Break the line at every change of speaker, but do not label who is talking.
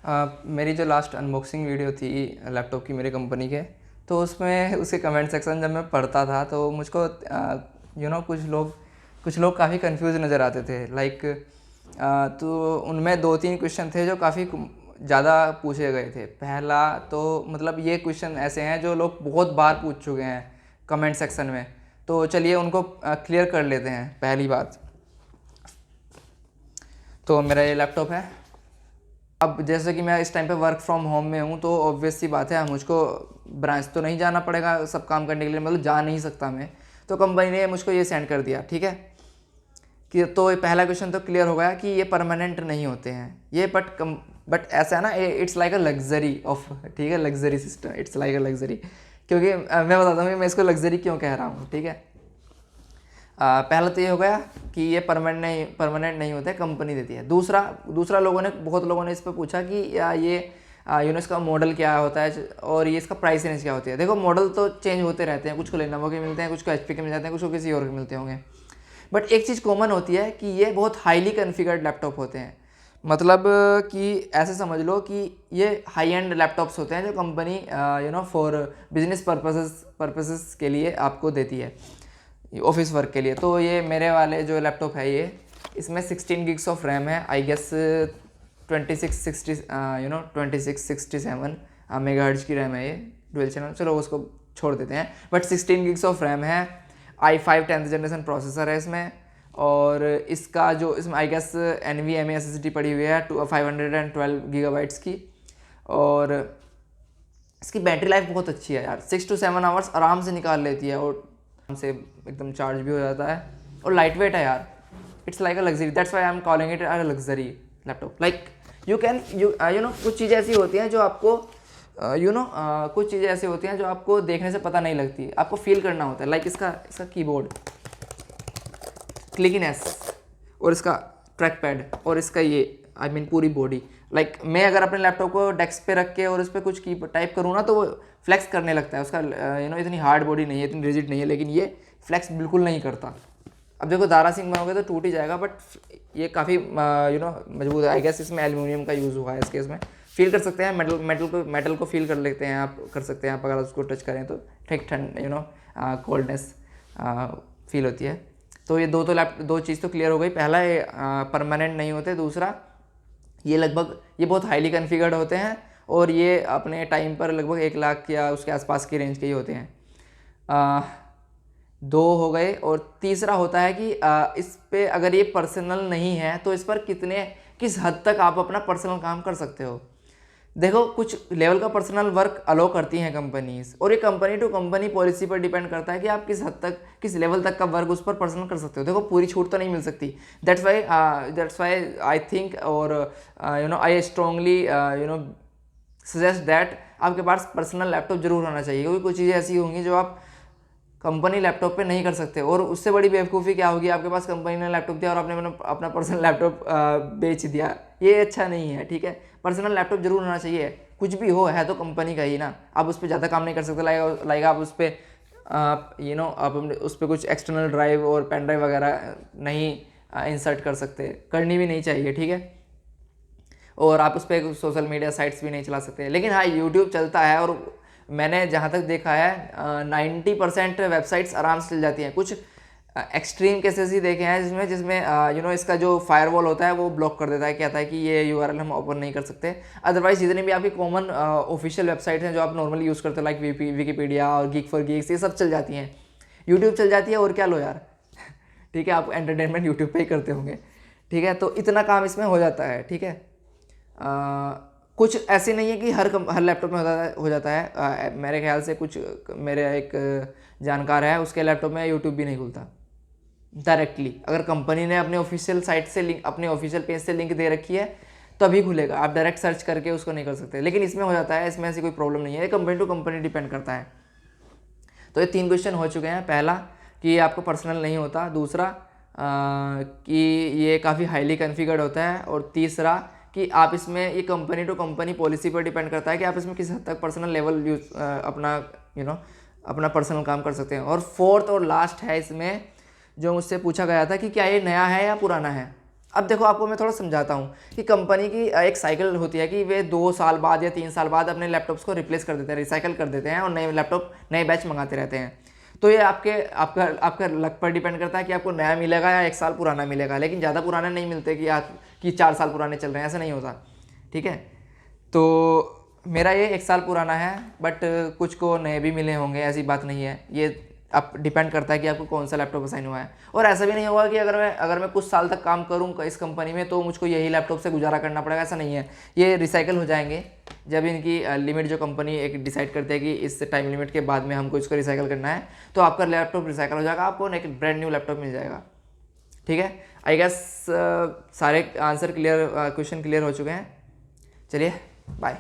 मेरी जो last unboxing video थी लैपटॉप की मेरे कंपनी के, तो उसमें उसके कमेंट सेक्शन जब मैं पढ़ता था तो मुझको कुछ लोग काफ़ी कंफ्यूज नज़र आते थे। लाइक तो उनमें 2-3 क्वेश्चन थे जो काफ़ी ज़्यादा पूछे गए थे। पहला तो मतलब ये क्वेश्चन ऐसे हैं जो लोग बहुत बार पूछ चुके हैं कमेंट सेक्शन में, तो चलिए उनको क्लियर कर लेते हैं। पहली बात तो मेरा ये लैपटॉप है। अब जैसे कि मैं इस टाइम पे वर्क फ्रॉम होम में हूँ, तो ऑब्वियस सी बात है मुझको ब्रांच तो नहीं जाना पड़ेगा सब काम करने के लिए, मतलब जा नहीं सकता मैं। तो कंपनी ने मुझको ये सेंड कर दिया, ठीक है कि तो ये पहला क्वेश्चन तो क्लियर हो गया कि ये परमानेंट नहीं होते हैं ये, बट ऐसा है ना, it's like a luxury of, ठीक है, luxury system, it's like a luxury. क्योंकि मैं बताता हूँ कि मैं इसको लग्जरी क्यों कह रहा हूँ, ठीक है। पहला तो ये हो गया कि ये परमानेंट नहीं होते, कंपनी देती है। दूसरा बहुत लोगों ने इस पर पूछा कि ये इसका मॉडल क्या होता है और ये इसका प्राइस रेंज क्या होती है। देखो मॉडल तो चेंज होते रहते हैं, कुछ को लेनोवो के मिलते हैं, कुछ को एचपी के मिल जाते हैं, कुछ को किसी और के मिलते होंगे। बट एक चीज़ कॉमन होती है कि ये बहुत हाईली कॉन्फ़िगर्ड लैपटॉप होते हैं। मतलब कि ऐसे समझ लो कि ये हाई एंड लैपटॉप्स होते हैं जो कंपनी फॉर बिजनेस पर्पसेस के लिए आपको देती है, ऑफिस वर्क के लिए। तो ये मेरे वाले जो लैपटॉप है ये, इसमें 16 गिग्स ऑफ रैम है, आई गेस 2667 मेगाहर्ट्ज़ की रैम है ये, डुअल चैनल, चलो उसको छोड़ देते हैं। बट 16 गिग्स ऑफ रैम है, i5 10th जनरेशन प्रोसेसर है इसमें, और इसका जो इसमें आई गेस NVMe SSD पड़ी हुई है 512 गीगाबाइट्स की। और इसकी बैटरी लाइफ बहुत अच्छी है यार, 6 to 7 आवर्स आराम से निकाल लेती है, और आराम से एकदम चार्ज भी हो जाता है, और लाइट वेट है यार। It's like a luxury, that's why I am calling it a luxury laptop. Like कुछ चीज़ें ऐसी होती हैं जो आपको कुछ चीज़ें ऐसी होती हैं जो आपको देखने से पता नहीं लगती, आपको फील करना होता है। लाइक इसका कीबोर्ड क्लिकीनेस, और इसका ट्रैक पैड, और इसका ये पूरी बॉडी। लाइक मैं अगर अपने लैपटॉप को डेस्क पे रख के और उस पर कुछ की टाइप करूँ ना, तो वो फ्लेक्स करने लगता है। उसका इतनी हार्ड बॉडी नहीं है, इतनी रिजिड नहीं है, लेकिन ये फ्लेक्स बिल्कुल नहीं करता। अब देखो दारा सिंह बनोगे तो टूट ही जाएगा, बट ये काफ़ी मजबूत है। आई गेस इसमें एल्यूमिनियम का यूज़ हुआ है इसके, इसमें फील कर सकते हैं, मेटल को फील कर लेते हैं आप, कर सकते हैं आप अगर उसको टच करें तो ठीक ठंड कोल्डनेस फील होती है। तो ये दो चीज़ तो क्लियर हो गई। पहला ये परमानेंट नहीं होते, दूसरा ये बहुत हाईली कॉन्फ़िगर्ड होते हैं, और ये अपने टाइम पर लगभग 1 लाख या उसके आसपास की रेंज के ही होते हैं। 2 हो गए, और तीसरा होता है कि इस पे अगर ये पर्सनल नहीं है तो इस पर किस हद तक आप अपना पर्सनल काम कर सकते हो। देखो कुछ लेवल का पर्सनल वर्क अलो करती हैं कंपनीज, और ये कंपनी टू कंपनी पॉलिसी पर डिपेंड करता है कि आप किस हद तक, किस लेवल तक का वर्क उस पर पर्सनल कर सकते हो। देखो पूरी छूट तो नहीं मिल सकती। दैट्स वाई आई थिंक, और आई स्ट्रांगली सजेस्ट दैट आपके पास पर्सनल लैपटॉप जरूर होना चाहिए, क्योंकि कुछ चीज़ें ऐसी होंगी जो आप कंपनी लैपटॉप पे नहीं कर सकते। और उससे बड़ी बेवकूफ़ी क्या होगी, आपके पास कंपनी ने लैपटॉप दिया और आपने अपना पर्सनल लैपटॉप बेच दिया, ये अच्छा नहीं है, ठीक है। पर्सनल लैपटॉप जरूर होना चाहिए, कुछ भी हो, है तो कंपनी का ही ना। आप उस पर ज़्यादा काम नहीं कर सकते, लाइक आप उस पर आप उस पर कुछ एक्सटर्नल ड्राइव और पेन ड्राइव वगैरह नहीं इंसर्ट कर सकते, करनी भी नहीं चाहिए, ठीक है। और आप उस पर सोशल मीडिया साइट्स भी नहीं चला सकते। लेकिन हाँ, यूट्यूब चलता है, और मैंने जहाँ तक देखा है 90% वेबसाइट्स आराम से चल जाती हैं। कुछ एक्सट्रीम केसेस ही देखे हैं जिसमें इसका जो फायरवॉल होता है वो ब्लॉक कर देता है, कहता है कि ये URL हम ओपन नहीं कर सकते। अदरवाइज जितनी भी आपकी कॉमन ऑफिशियल वेबसाइट हैं जो आप नॉर्मली यूज़ करते हो, लाइक विकीपीडिया और गीक फॉर गीक्स, ये सब चल जाती हैं। यूट्यूब चल जाती है, और क्या लो यार ठीक है, आप एंटरटेनमेंट यूट्यूब पे ही करते होंगे, ठीक है। तो इतना काम इसमें हो जाता है, ठीक है। कुछ ऐसे नहीं है कि हर लैपटॉप में हो जाता है। मेरे ख्याल से कुछ मेरे एक जानकार है, उसके लैपटॉप में यूट्यूब भी नहीं खुलता डायरेक्टली। अगर कंपनी ने अपने ऑफिशियल साइट से लिंक, अपने ऑफिशियल पेज से लिंक दे रखी है तभी खुलेगा, आप डायरेक्ट सर्च करके उसको नहीं कर सकते। लेकिन इसमें हो जाता है, इसमें ऐसी कोई प्रॉब्लम नहीं है, कंपनी टू कंपनी डिपेंड करता है। तो ये 3 क्वेश्चन हो चुके हैं। पहला कि ये आपको पर्सनल नहीं होता, दूसरा कि ये काफ़ी हाईली कॉन्फ़िगर्ड होता है, और तीसरा कि आप इसमें, ये कंपनी टू कंपनी पॉलिसी पर डिपेंड करता है कि आप इसमें किस हद तक पर्सनल लेवल यूज अपना पर्सनल काम कर सकते हैं। और फोर्थ और लास्ट है इसमें, जो मुझसे पूछा गया था कि क्या ये नया है या पुराना है। अब देखो आपको मैं थोड़ा समझाता हूँ कि कंपनी की एक साइकिल होती है कि वे 2 साल बाद या 3 साल बाद अपने लैपटॉप्स को रिप्लेस कर देते हैं, रिसाइकल कर देते हैं और नए लैपटॉप नए बैच मंगाते रहते हैं। तो ये आपके आपका आपका लक पर डिपेंड करता है कि आपको नया मिलेगा या 1 साल पुराना मिलेगा, लेकिन ज़्यादा पुराने नहीं मिलते कि आप कि 4 साल पुराने चल रहे हैं, ऐसा नहीं होता। ठीक है, तो मेरा ये 1 साल पुराना है, बट कुछ को नए भी मिले होंगे, ऐसी बात नहीं है। ये आप डिपेंड करता है कि आपको कौन सा लैपटॉप असाइन हुआ है। और ऐसा भी नहीं होगा कि अगर मैं कुछ साल तक काम करूँ इस कंपनी में तो मुझको यही लैपटॉप से गुजारा करना पड़ेगा, ऐसा नहीं है। ये रिसाइकल हो जाएंगे जब इनकी लिमिट जो कंपनी एक डिसाइड करती है कि इस टाइम लिमिट के बाद में हमको इसको रिसाइकल करना है, तो आपका लैपटॉप रिसाइकल हो जाएगा, आपको एक ब्रांड न्यू लैपटॉप मिल जाएगा। ठीक है, आई गेस सारे आंसर क्लियर, क्वेश्चन क्लियर हो चुके हैं। चलिए बाय।